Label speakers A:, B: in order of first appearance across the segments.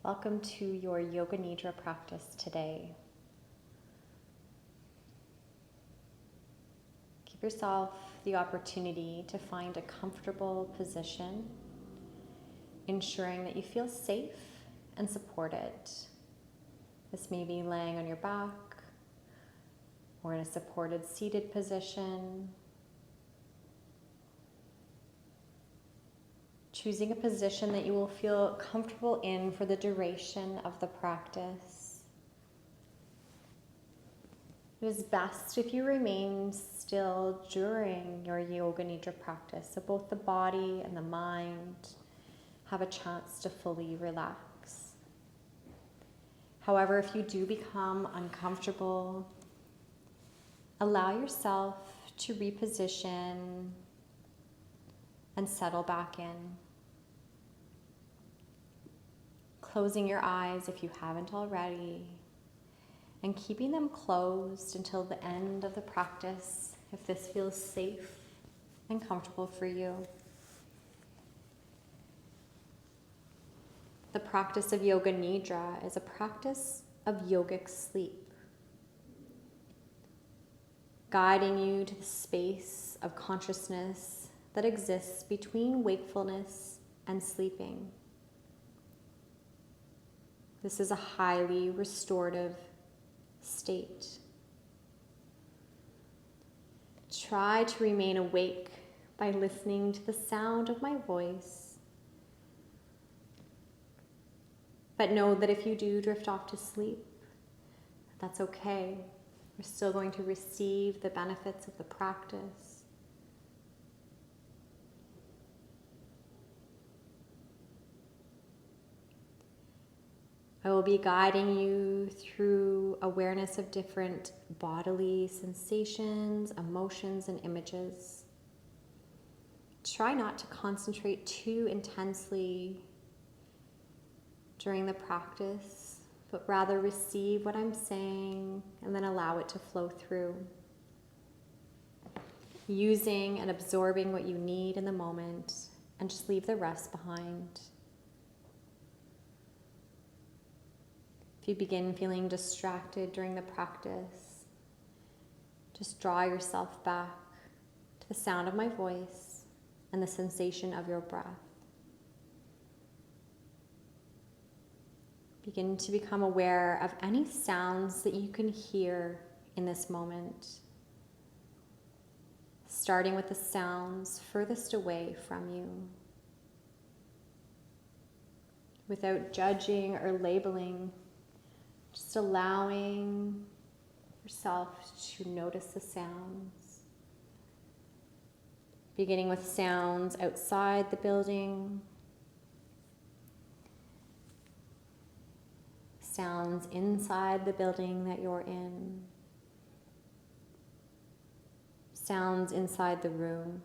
A: Welcome to your Yoga Nidra practice today. Give yourself the opportunity to find a comfortable position, ensuring that you feel safe and supported. This may be laying on your back or in a supported seated position. Choosing a position that you will feel comfortable in for the duration of the practice. It is best if you remain still during your Yoga Nidra practice, so both the body and the mind have a chance to fully relax. However, if you do become uncomfortable, allow yourself to reposition and settle back in. Closing your eyes if you haven't already, and keeping them closed until the end of the practice if this feels safe and comfortable for you. The practice of Yoga Nidra is a practice of yogic sleep, guiding you to the space of consciousness that exists between wakefulness and sleeping. This is a highly restorative state. Try to remain awake by listening to the sound of my voice. But know that if you do drift off to sleep, that's okay. You're still going to receive the benefits of the practice. I will be guiding you through awareness of different bodily sensations, emotions, and images. Try not to concentrate too intensely during the practice, but rather receive what I'm saying and then allow it to flow through. Using and absorbing what you need in the moment, and just leave the rest behind. If you begin feeling distracted during the practice, just draw yourself back to the sound of my voice and the sensation of your breath. Begin to become aware of any sounds that you can hear in this moment, starting with the sounds furthest away from you. Without judging or labeling, just allowing yourself to notice the sounds. Beginning with sounds outside the building, sounds inside the building that you're in, sounds inside the room,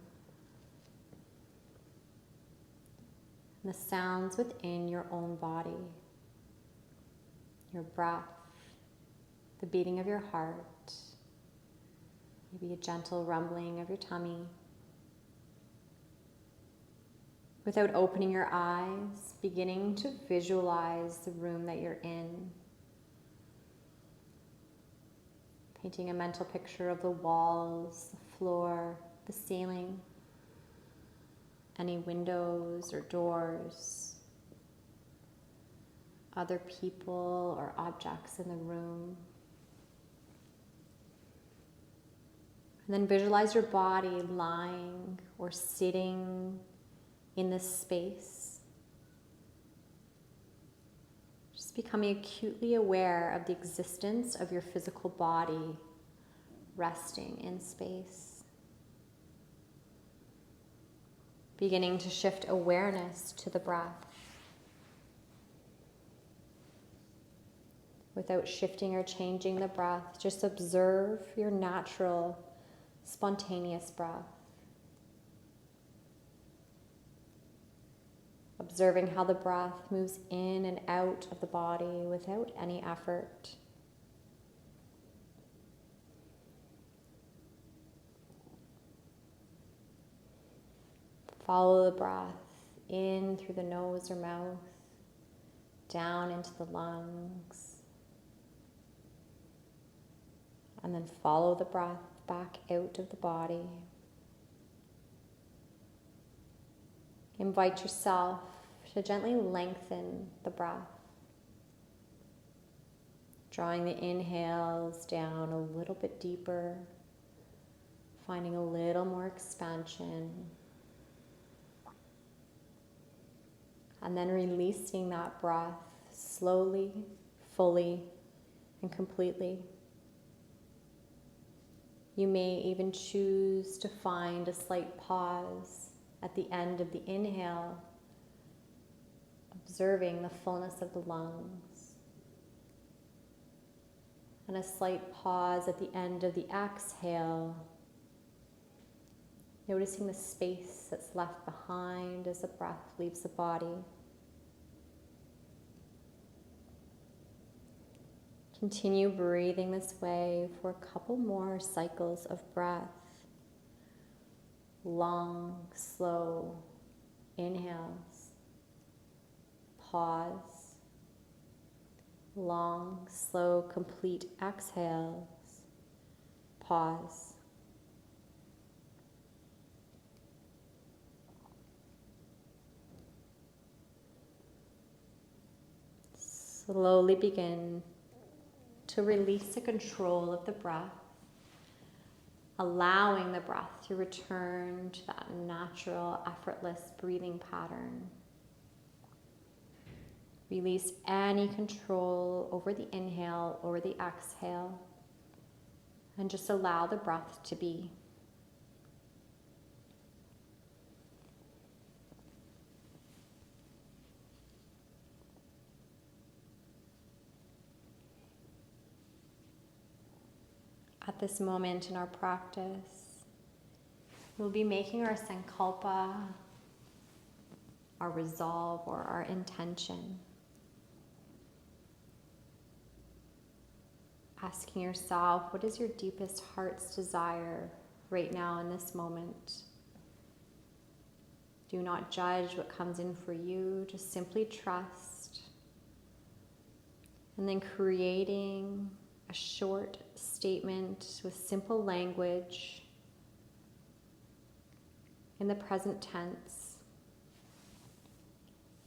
A: and the sounds within your own body. Your breath, the beating of your heart, maybe a gentle rumbling of your tummy. Without opening your eyes, beginning to visualize the room that you're in. Painting a mental picture of the walls, the floor, the ceiling, any windows or doors, other people or objects in the room. And then visualize your body lying or sitting in this space. Just becoming acutely aware of the existence of your physical body resting in space. Beginning to shift awareness to the breath. Without shifting or changing the breath, just observe your natural, spontaneous breath. Observing how the breath moves in and out of the body without any effort. Follow the breath in through the nose or mouth, down into the lungs, and then follow the breath back out of the body. Invite yourself to gently lengthen the breath, drawing the inhales down a little bit deeper, finding a little more expansion, and then releasing that breath slowly, fully, and completely. You may even choose to find a slight pause at the end of the inhale, observing the fullness of the lungs, and a slight pause at the end of the exhale, noticing the space that's left behind as the breath leaves the body. Continue breathing this way for a couple more cycles of breath. Long, slow inhales. Pause. Long, slow, complete exhales. Pause. Slowly begin to release the control of the breath, allowing the breath to return to that natural, effortless breathing pattern. Release any control over the inhale or the exhale, and just allow the breath to be. At this moment in our practice, we'll be making our sankalpa, our resolve, or our intention. Asking yourself, what is your deepest heart's desire right now in this moment? Do not judge what comes in for you, just simply trust. And then creating a short statement with simple language in the present tense,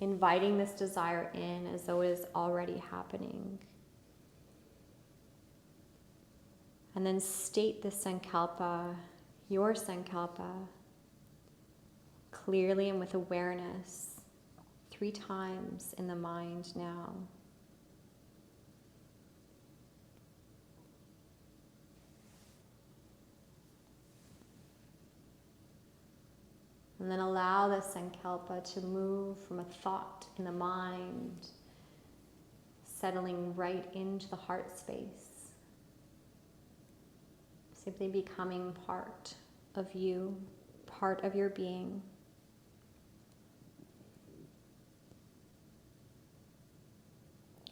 A: inviting this desire in as though it is already happening. And then state the sankalpa, your sankalpa, clearly and with awareness 3 times in the mind now. And then allow the sankalpa to move from a thought in the mind, settling right into the heart space. Simply becoming part of you, part of your being.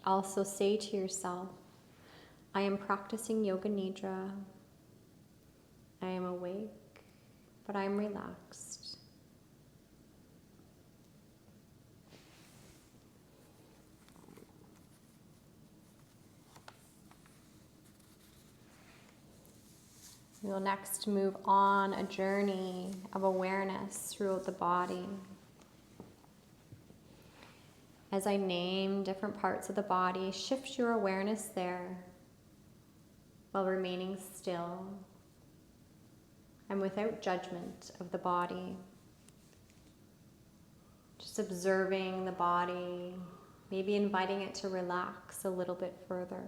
A: Also say to yourself, I am practicing Yoga Nidra. I am awake, but I am relaxed. We will next move on a journey of awareness throughout the body. As I name different parts of the body, shift your awareness there while remaining still and without judgment of the body. Just observing the body, maybe inviting it to relax a little bit further.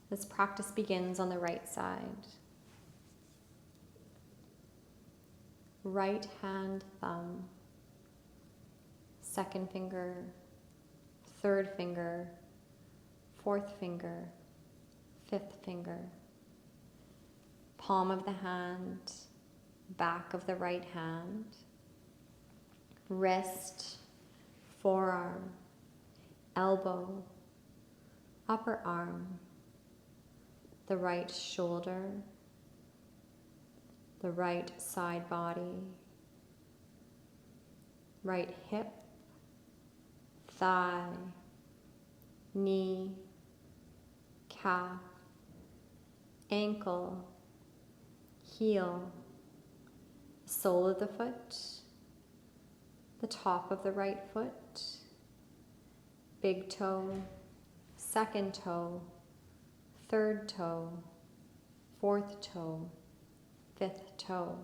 A: This practice begins on the right side. Right hand thumb, second finger, third finger, fourth finger, fifth finger. Palm of the hand, back of the right hand, wrist, forearm, elbow, upper arm, the right shoulder, the right side body, right hip, thigh, knee, calf, ankle, heel, sole of the foot, the top of the right foot, big toe, second toe, third toe, fourth toe, fifth toe.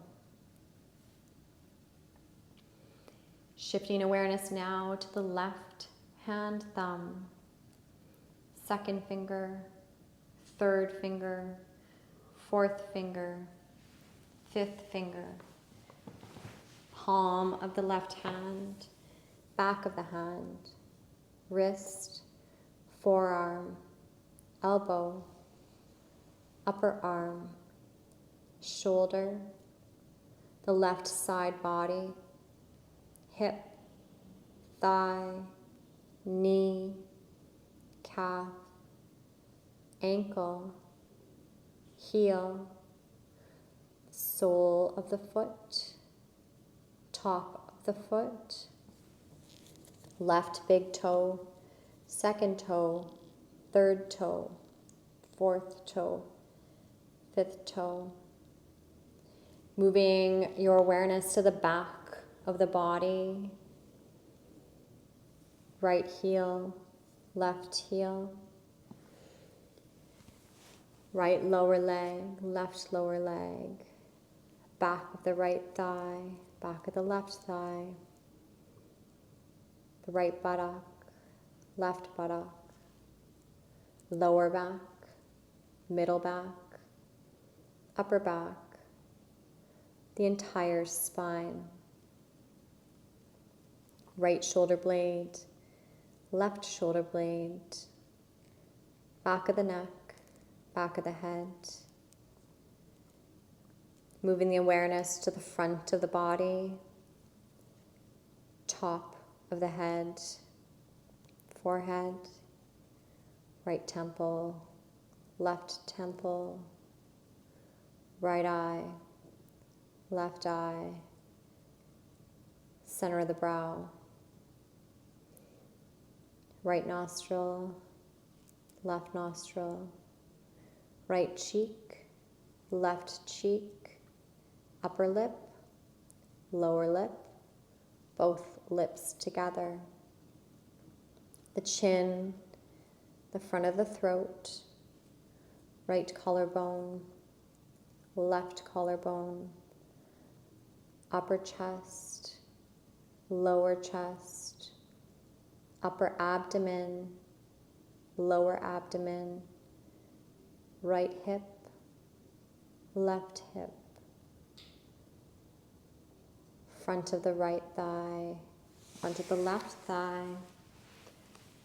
A: Shifting awareness now to the left hand thumb, second finger, third finger, fourth finger, fifth finger, palm of the left hand, back of the hand, wrist, forearm, elbow, upper arm, shoulder, the left side body, hip, thigh, knee, calf, ankle, heel, sole of the foot, top of the foot, left big toe, second toe, third toe, fourth toe, fifth toe. Moving your awareness to the back of the body, right heel, left heel, right lower leg, left lower leg, back of the right thigh, back of the left thigh, the right buttock, left buttock, lower back, middle back, upper back, the entire spine, right shoulder blade, left shoulder blade, back of the neck, back of the head. Moving the awareness to the front of the body, top of the head, forehead, right temple, left temple, right eye, left eye, center of the brow, right nostril, left nostril, right cheek, left cheek, upper lip, lower lip, both lips together, the chin, the front of the throat, right collarbone, left collarbone, upper chest, lower chest, upper abdomen, lower abdomen, right hip, left hip, front of the right thigh, front of the left thigh,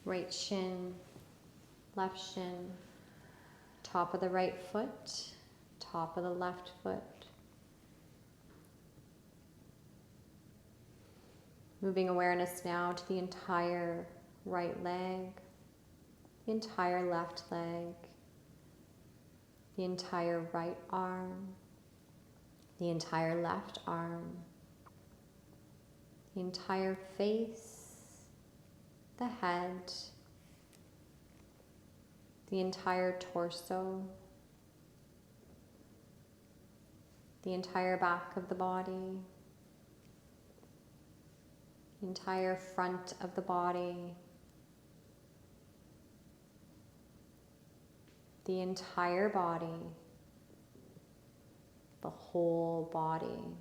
A: right shin, left shin, top of the right foot, top of the left foot. Moving awareness now to the entire right leg, the entire left leg, the entire right arm, the entire left arm, the entire face, the head, the entire torso, the entire back of the body, the entire front of the body, the entire body, the whole body.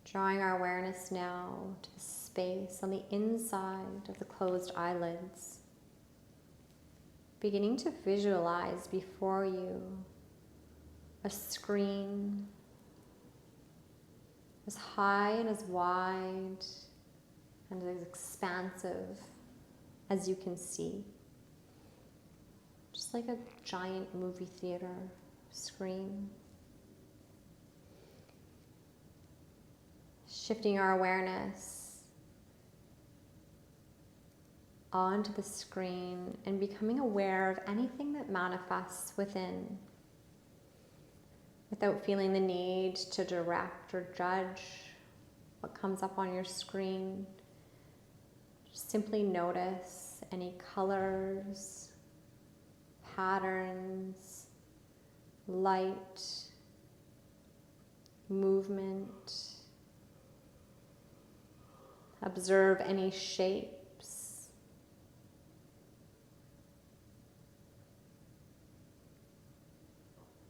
A: Drawing our awareness now to the space on the inside of the closed eyelids. Beginning to visualize before you a screen as high and as wide and as expansive as you can see. Just like a giant movie theater screen. Shifting our awareness onto the screen and becoming aware of anything that manifests within. without feeling the need to direct or judge what comes up on your screen. Just simply notice any colors, patterns, light, movement. Observe any shapes.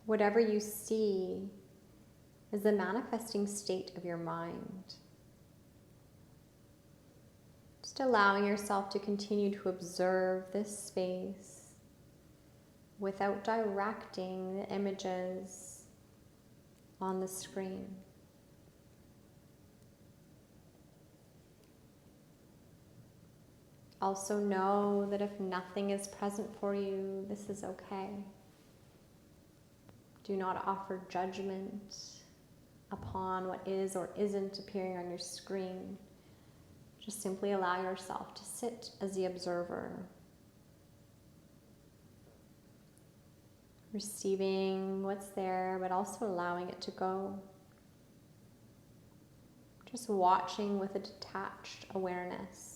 A: Whatever you see is the manifesting state of your mind. Just allowing yourself to continue to observe this space without directing the images on the screen. Also know that if nothing is present for you, this is okay. Do not offer judgment upon what is or isn't appearing on your screen. Just simply allow yourself to sit as the observer, receiving what's there, but also allowing it to go. Just watching with a detached awareness.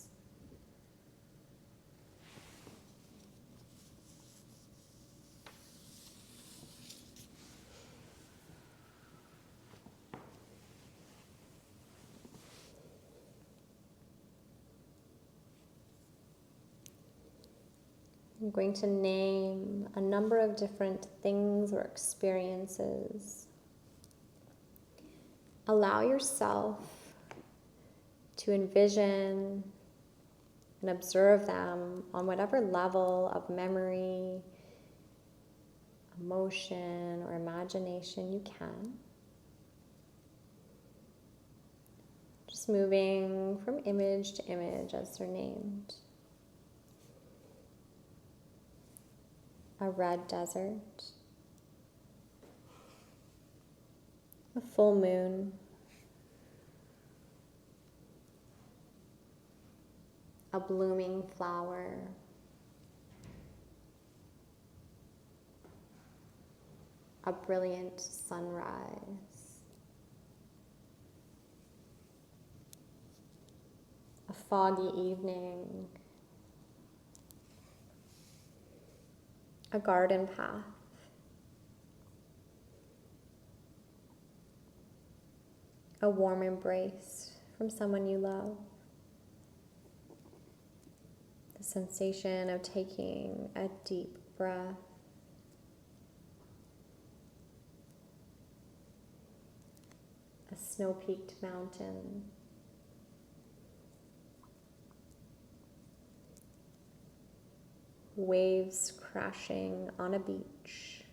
A: I'm going to name a number of different things or experiences. Allow yourself to envision and observe them on whatever level of memory, emotion, or imagination you can. Just moving from image to image as they're named. A red desert, a full moon, a blooming flower, a brilliant sunrise, a foggy evening, a garden path, a warm embrace from someone you love, the sensation of taking a deep breath, a snow-peaked mountain, waves crashing on a beach,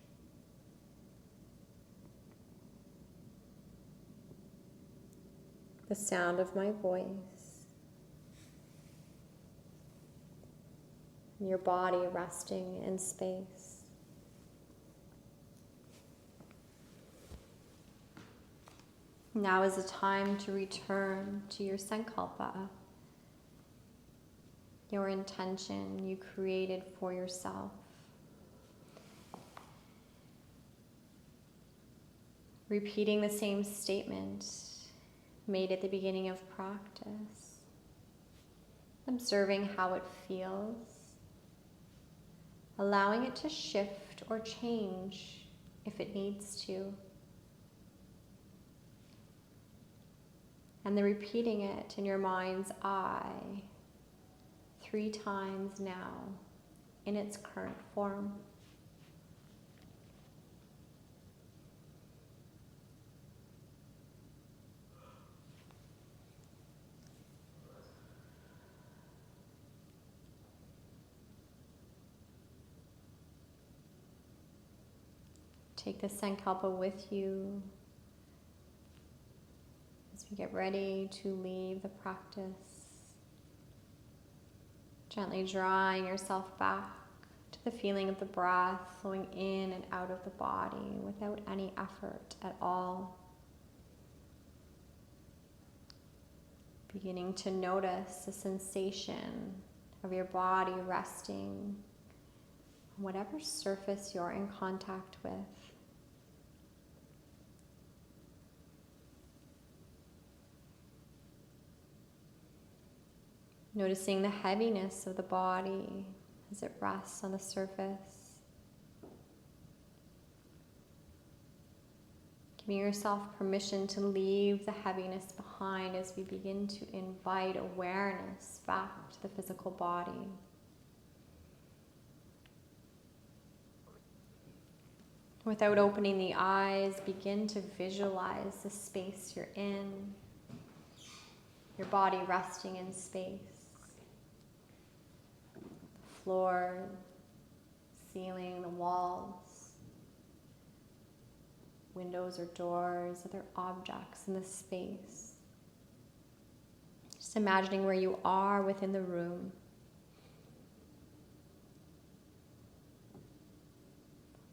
A: the sound of my voice, and your body resting in space. Now is the time to return to your sankalpa, your intention you created for yourself. Repeating the same statement made at the beginning of practice. Observing how it feels. Allowing it to shift or change if it needs to. And then repeating it in your mind's eye 3 times now in its current form. Take the sankalpa with you as we get ready to leave the practice. Gently drawing yourself back to the feeling of the breath flowing in and out of the body without any effort at all. Beginning to notice the sensation of your body resting on whatever surface you're in contact with. Noticing the heaviness of the body as it rests on the surface. Giving yourself permission to leave the heaviness behind as we begin to invite awareness back to the physical body. Without opening the eyes, begin to visualize the space you're in, your body resting in space. The floor, ceiling, the walls, windows or doors, other objects in the space. Just imagining where you are within the room.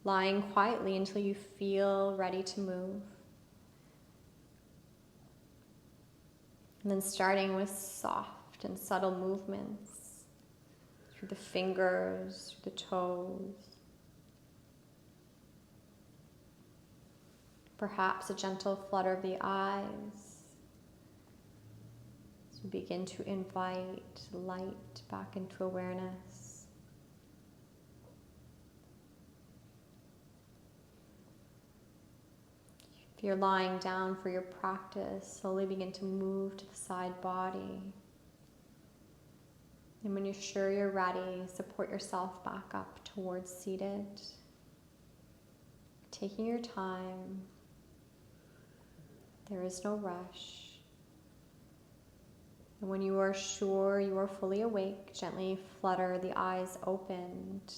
A: Lying quietly until you feel ready to move. And then starting with soft and subtle movements through the fingers, through the toes. Perhaps a gentle flutter of the eyes as we begin to invite light back into awareness. If you're lying down for your practice, slowly begin to move to the side body. And when you're sure you're ready, support yourself back up towards seated. Taking your time. There is no rush. And when you are sure you are fully awake, gently flutter the eyes opened.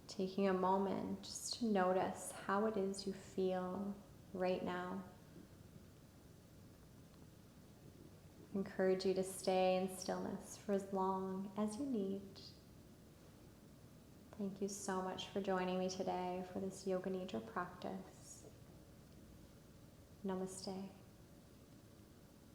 A: Taking a moment just to notice how it is you feel right now. I encourage you to stay in stillness for as long as you need. Thank you so much for joining me today for this Yoga Nidra practice. Namaste.